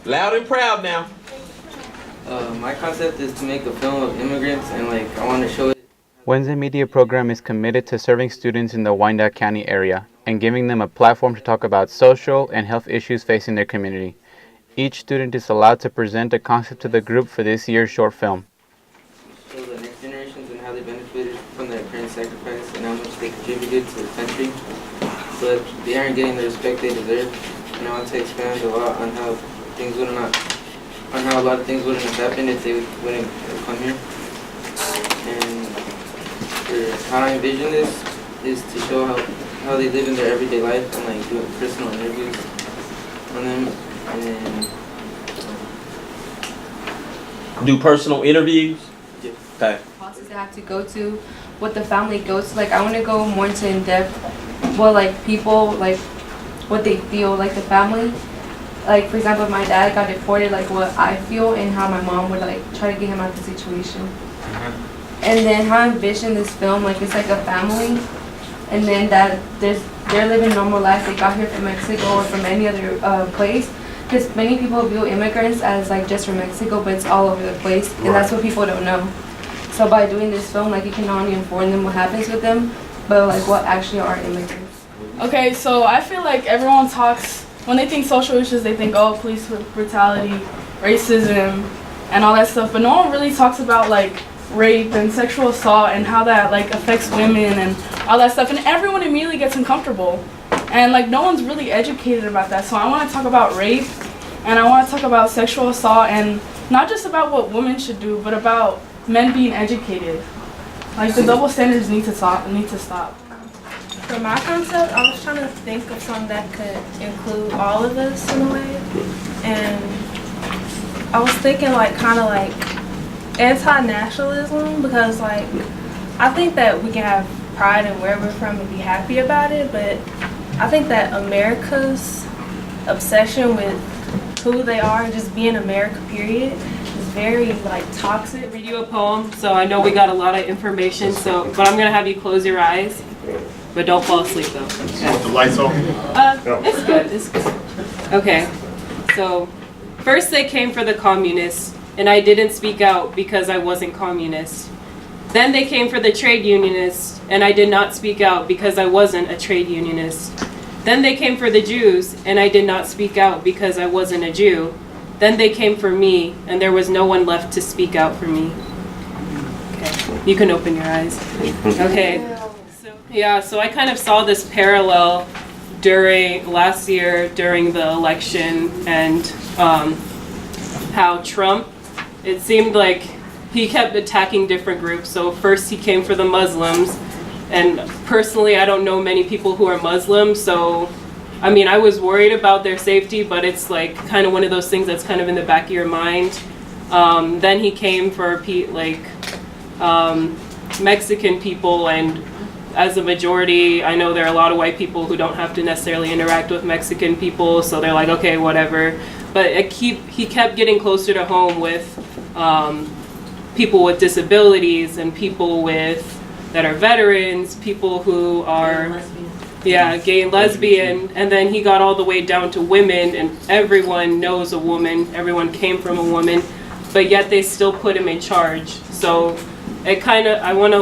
Loud and proud now. My concept is to make a film of immigrants, and I want to show it. Wednesday Media Program is committed to serving students in the Wyandotte County area and giving them a platform to talk about social and health issues facing their community. Each student is allowed to present a concept to the group for this year's short film. Show the next generations and how they benefited from their parents' sacrifice and how much they contributed to the country, but they aren't getting the respect they deserve. And I want to expand a lot on how a lot of things wouldn't have happened if they wouldn't have come here. And how I envision this is to show how they live in their everyday life and doing personal interviews on them. And Do personal interviews? Yeah. Okay. Process they have to go to, what the family goes to. I want to go more into in depth what people what they feel, the family. For example, if my dad got deported, what I feel and how my mom would try to get him out of the situation. And then how I envision this film, it's like a family, and then that they're living normal lives. They got here from Mexico or from any other place. Because many people view immigrants as just from Mexico, but it's all over the place, and that's what people don't know. So by doing this film, you can not only inform them what happens with them, but what actually are immigrants. Okay, so I feel like everyone talks, when they think social issues, they think, oh, police brutality, racism, and all that stuff, but no one really talks about rape and sexual assault and how that affects women and all that stuff, and everyone immediately gets uncomfortable. And no one's really educated about that. So I want to talk about rape, and I want to talk about sexual assault, and not just about what women should do, but about men being educated. The double standards need to stop. For my concept, I was trying to think of something that could include all of us in a way. And I was thinking anti-nationalism, because I think that we can have pride in where we're from and be happy about it, but I think that America's obsession with who they are and just being America, period, is very toxic. Read you a poem, so I know we got a lot of information, but I'm gonna have you close your eyes, but don't fall asleep though. Okay. Want the lights on? It's good. It's good. Okay. So first they came for the communists, and I didn't speak out because I wasn't communist. Then they came for the trade unionists, and I did not speak out because I wasn't a trade unionist. Then they came for the Jews, and I did not speak out because I wasn't a Jew. Then they came for me, and there was no one left to speak out for me. Okay, you can open your eyes. Okay, so I kind of saw this parallel during last year, during the election, and how Trump, it seemed like he kept attacking different groups. So first he came for the Muslims, and personally I don't know many people who are Muslims, so I was worried about their safety, but it's kind of one of those things that's kind of in the back of your mind. Then he came for Mexican people, and as a majority, I know there are a lot of white people who don't have to necessarily interact with Mexican people, so they're okay, whatever. But he kept getting closer to home with people with disabilities and people that are veterans, people who are gay and lesbian, and then he got all the way down to women, and everyone knows a woman, everyone came from a woman, but yet they still put him in charge. So it I want to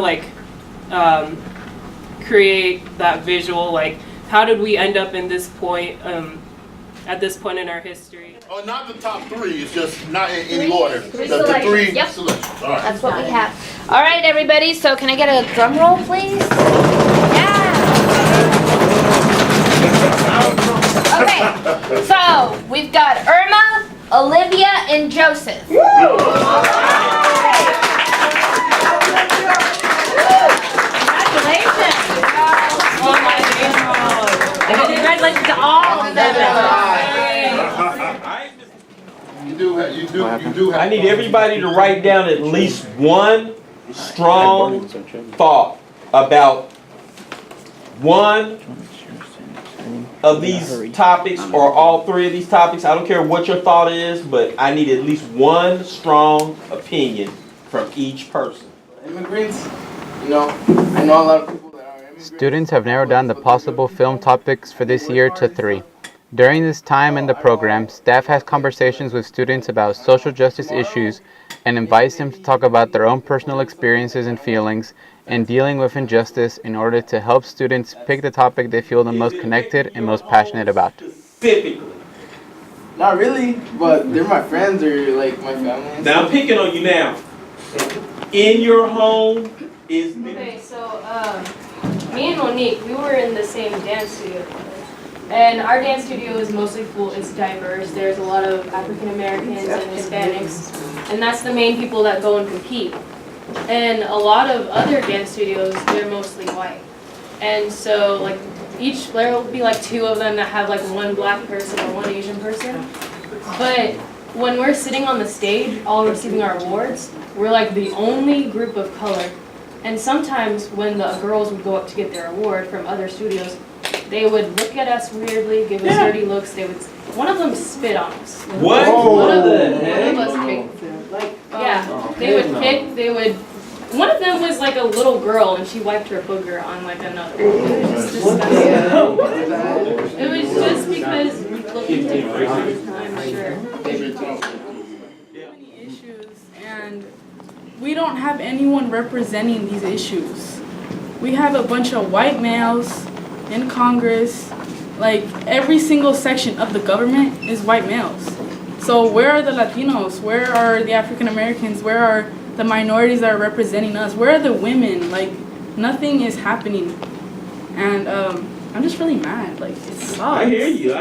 create that visual, how did we end up in this point, at this point in our history? Oh, not the top three. It's just not in any order. The three selections. All right. That's what we have. All right, everybody. So can I get a drum roll, please? Yeah. Okay. So we've got Irma, Olivia, and Joseph. Congratulations. Oh my God. Congratulations to all of them. You do have. I need everybody to write down at least one strong thought about one of these topics or all three of these topics. I don't care what your thought is, but I need at least one strong opinion from each person. Immigrants, I know a lot of people that are immigrants. Students have narrowed down the possible film topics for this year to 3. During this time in the program, staff has conversations with students about social justice issues and invites them to talk about their own personal experiences and feelings in dealing with injustice in order to help students pick the topic they feel the most connected and most passionate about. Specifically. Not really, but they're my friends or like my family. Now I'm picking on you now. In your home is Okay, so me and Monique, we were in the same dance studio. And our dance studio is mostly full, it's diverse. There's a lot of African Americans and Hispanics. And that's the main people that go and compete. And a lot of other dance studios, they're mostly white. And so like there will be like 2 of them that have like 1 black person or 1 Asian person. But when we're sitting on the stage, all receiving our awards, we're like the only group of color. And sometimes when the girls would go up to get their award from other studios, they would look at us weirdly, give us dirty looks. One of them spit on us. What? One of us kicked. One of them was like a little girl and she wiped her booger on like another one. It was just disgusting. It was just because we looked different all the time, sure. Many issues, and we don't have anyone representing these issues. We have a bunch of white males in Congress. Like every single section of the government is white males. So where are the Latinos? Where are the African Americans? Where are the minorities that are representing us? Where are the women? Like nothing is happening. And I'm just really mad. Like it sucks. I hear you.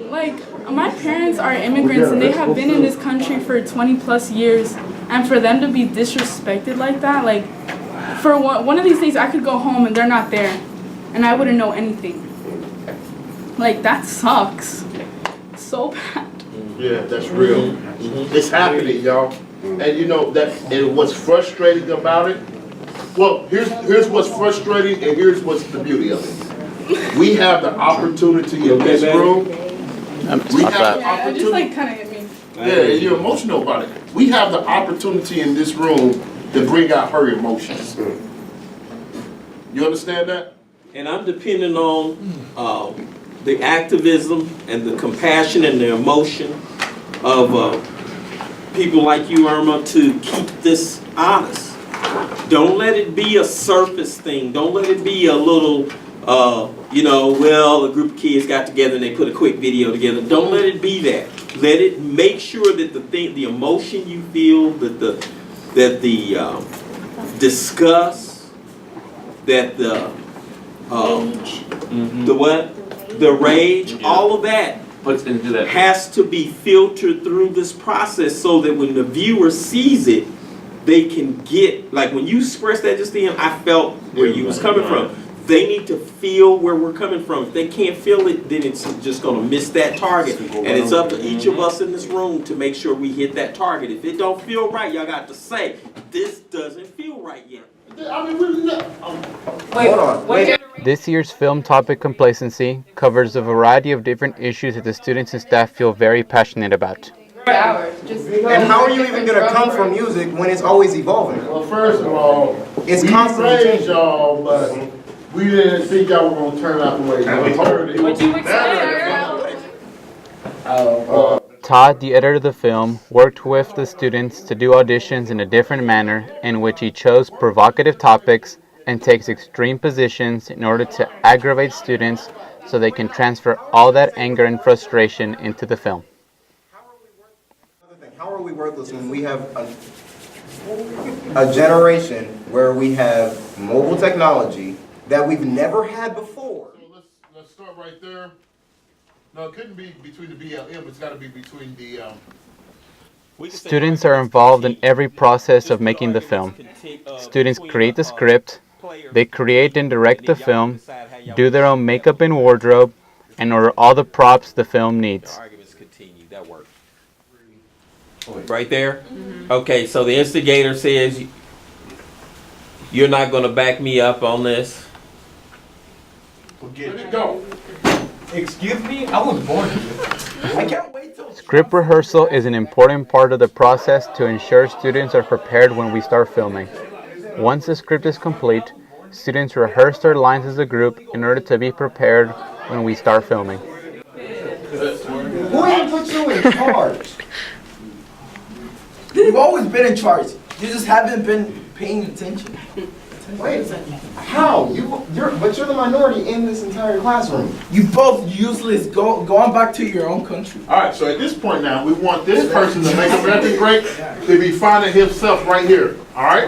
Like my parents are immigrants and they have been in this country for 20 plus years, and for them to be disrespected like that, like for one of these days I could go home and they're not there and I wouldn't know anything. Like that sucks so bad. Yeah, that's real. It's happening, y'all. And you know that, and what's frustrating about it, well, here's what's frustrating and here's what's the beauty of it. We have the opportunity in this room. We have the It just opportunity. like kind of hit me. Yeah, you're emotional about it. We have the opportunity in this room to bring out her emotions. You understand that? And I'm depending on the activism and the compassion and the emotion of people like you, Irma, to keep this honest. Don't let it be a surface thing. Don't let it be a little, a group of kids got together and they put a quick video together. Don't let it be that. Let it make sure that the emotion you feel, that the disgust, that the rage, all of that has to be filtered through this process so that when the viewer sees it, they can get, like when you expressed that just then, I felt where you was coming from. They need to feel where we're coming from. If they can't feel it, then it's just going to miss that target. And it's up to each of us in this room to make sure we hit that target. If it don't feel right, y'all got to say, this doesn't feel right yet. This year's film topic, Complacency, covers a variety of different issues that the students and staff feel very passionate about. And how are you even going to come from music when it's always evolving? Well, first of all, It's we constantly praised changing. y'all, but we didn't think y'all were going to turn out the way y'all heard it. What you expect? Todd, the editor of the film, worked with the students to do auditions in a different manner in which he chose provocative topics and takes extreme positions in order to aggravate students so they can transfer all that anger and frustration into the film. How are we worthless when we have a generation where we have mobile technology that we've never had before? So let's start right there. No, it couldn't be between the BLM. It's got to be between the. Students are involved in every process of making the film. Students create the script, they create and direct the film, do their own makeup and wardrobe, and order all the props the film needs. Arguments continue. That works. Right there? Okay, so the instigator says, you're not going to back me up on this. Let it go. Excuse me? I was born here. I can't wait till... Script rehearsal is an important part of the process to ensure students are prepared when we start filming. Once the script is complete, students rehearse their lines as a group in order to be prepared when we start filming. Who even put you in charge? You've always been in charge. You just haven't been paying attention. Wait, how? But you're the minority in this entire classroom. You both useless. Go on back to your own country. All right, so at this point now, we want this person to make America great to be finding himself right here. All right?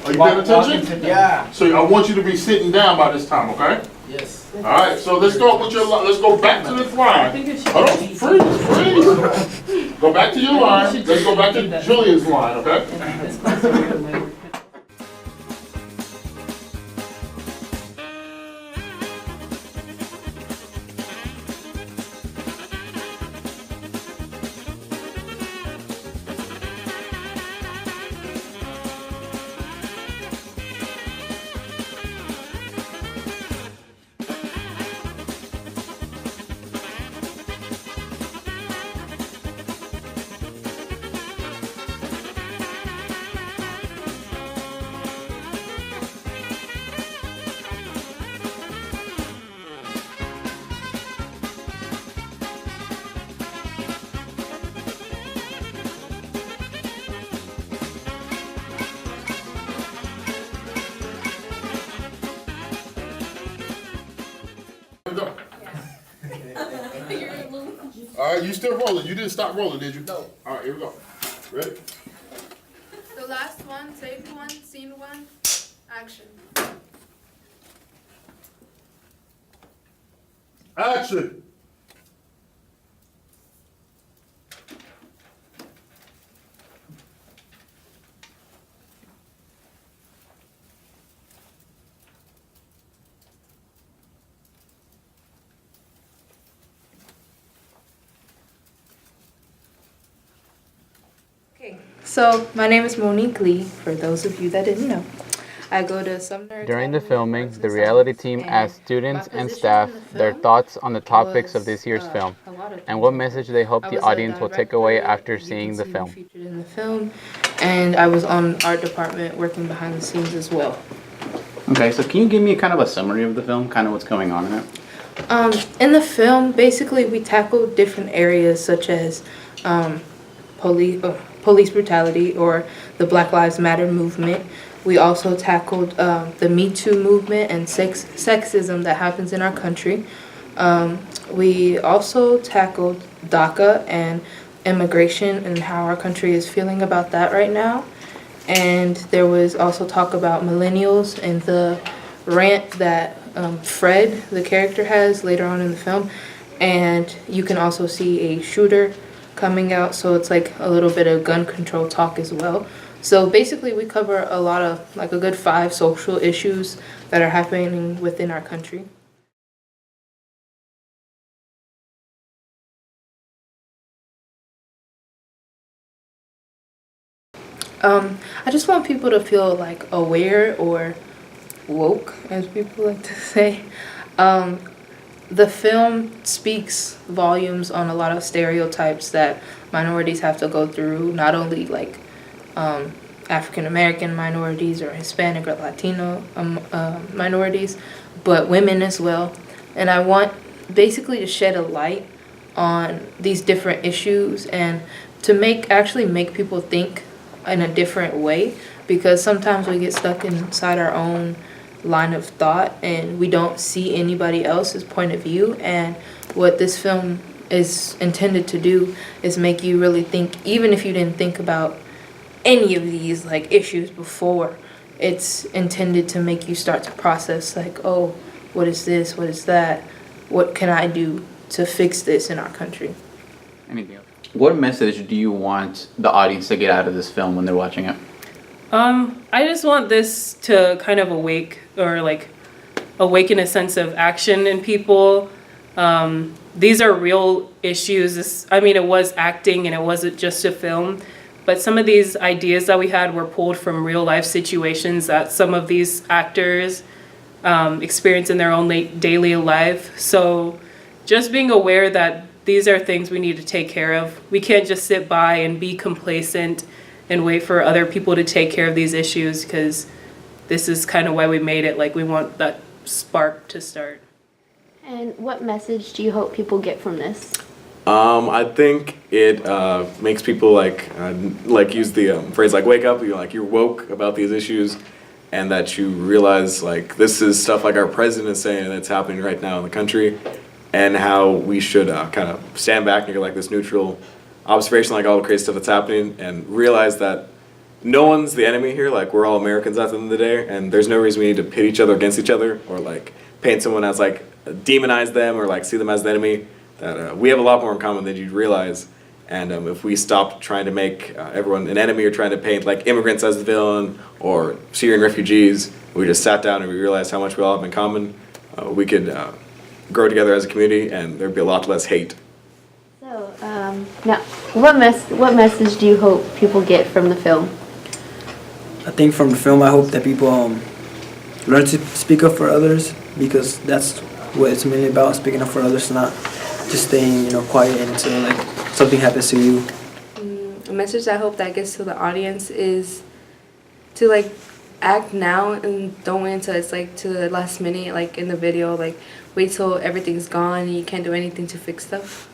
Are you paying attention? Yeah. So I want you to be sitting down by this time, okay? Yes. All right, so let's start with your line. Let's go back to this line. Hold on, freeze. Go back to your line. Let's go back to Julia's line, okay? Go. All right, you still rolling. You didn't stop rolling, did you? No. All right, here we go. Ready? The last one, take one, scene one, action. Action. So, my name is Monique Lee, for those of you that didn't know. I go to Sumner. During the filming, the reality team asked students and staff their thoughts on the topics of this year's film and what message they hope the audience will take away after seeing the film. Featured in the film, and I was on art department working behind the scenes as well. Okay, so can you give me kind of a summary of the film, kind of what's going on in it? In the film, basically, we tackled different areas such as police brutality or the Black Lives Matter movement. We also tackled the Me Too movement and sexism that happens in our country. We also tackled DACA and immigration and how our country is feeling about that right now. And there was also talk about millennials and the rant that Fred, the character, has later on in the film. And you can also see a shooter coming out, so it's like a little bit of gun control talk as well. So basically we cover a lot of, like a good 5 social issues that are happening within our country. I just want people to feel like aware or woke, as people like to say. The film speaks volumes on a lot of stereotypes that minorities have to go through, not only like African American minorities or Hispanic or Latino minorities, but women as well. And I want basically to shed a light on these different issues and to actually make people think in a different way, because sometimes we get stuck inside our own line of thought and we don't see anybody else's point of view. And what this film is intended to do is make you really think, even if you didn't think about any of these like issues before. It's intended to make you start to process like, oh, what is this, what is that, what can I do to fix this in our country. Anything else? What message do you want the audience to get out of this film when they're watching it? I just want this to kind of awaken a sense of action in people. These are real issues. It was acting and it wasn't just a film, but some of these ideas that we had were pulled from real life situations that some of these actors experience in their own daily life. So just being aware that these are things we need to take care of. We can't just sit by and be complacent and wait for other people to take care of these issues, because this is kind of why we made it. Like, we want that spark to start. And what message do you hope people get from this? I think it makes people like use the phrase like wake up. You're woke about these issues, and that you realize like this is stuff like our president is saying that's happening right now in the country, and how we should kind of stand back and get like this neutral observation, like all the crazy stuff that's happening, and realize that no one's the enemy here. Like we're all Americans at the end of the day, and there's no reason we need to pit each other against each other or like paint someone as like demonize them or like see them as the enemy. That we have a lot more in common than you'd realize, and if we stopped trying to make everyone an enemy or trying to paint like immigrants as the villain or Syrian refugees, we just sat down and we realized how much we all have in common. We could grow together as a community, and there'd be a lot less hate. So, now, what message do you hope people get from the film? I think from the film, I hope that people learn to speak up for others, because that's what it's mainly about, speaking up for others, not just staying, quiet until like something happens to you. A message I hope that gets to the audience is to like act now and don't wait until it's like to the last minute, like in the video, like wait till everything's gone and you can't do anything to fix stuff.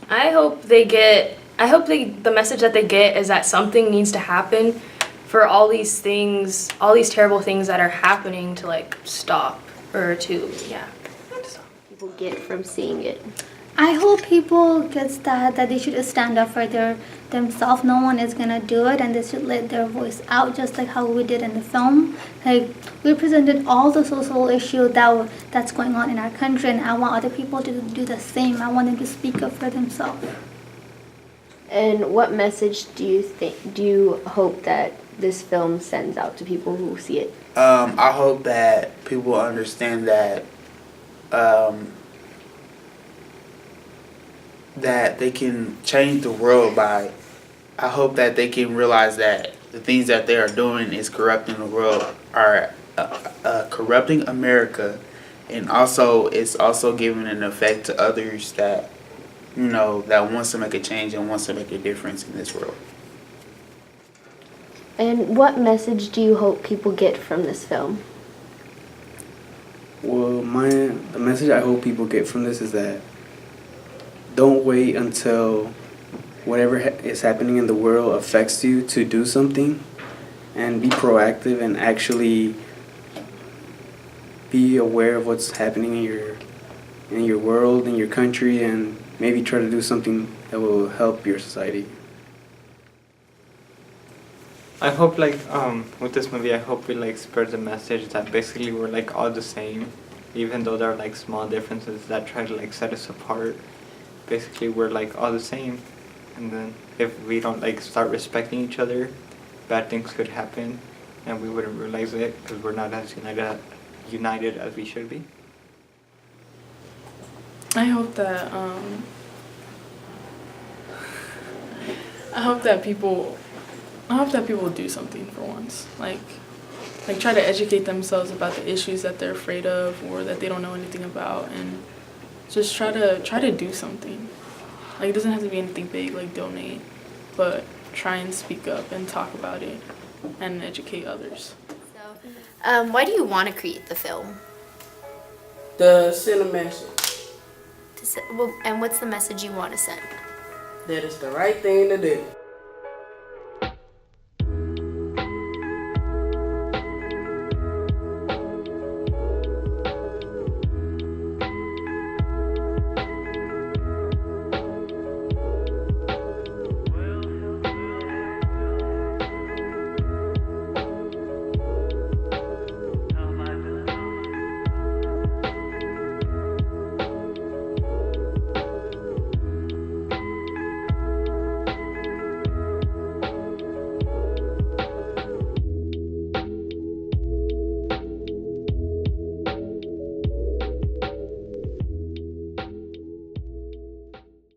I hope the message that they get is that something needs to happen for all these things, all these terrible things that are happening to like stop or to, yeah. People get from seeing it. I hope people get that they should stand up for themselves. No one is gonna do it, and they should let their voice out, just like how we did in the film. Like we presented all the social issues that's going on in our country, and I want other people to do the same. I want them to speak up for themselves. And what message do you hope that this film sends out to people who see it? I hope that people understand that that they can change the world by. I hope that they can realize that the things that they are doing is corrupting the world, are corrupting America, and also it's also giving an effect to others that that wants to make a change and wants to make a difference in this world. And what message do you hope people get from this film? Well, the message I hope people get from this is that don't wait until whatever is happening in the world affects you to do something, and be proactive and actually be aware of what's happening in your world, in your country, and maybe try to do something that will help your society. I hope with this movie, I hope we spread the message that basically we're all the same, even though there are small differences that try to set us apart. Basically we're all the same, and then if we don't start respecting each other, bad things could happen, and we wouldn't realize it because we're not as united as we should be. I hope that people do something for once. Like try to educate themselves about the issues that they're afraid of or that they don't know anything about, and just try to do something. It doesn't have to be anything big, like donate, but try and speak up and talk about it and educate others. So, why do you want to create the film? To send a message. And what's the message you want to send? That it's the right thing to do.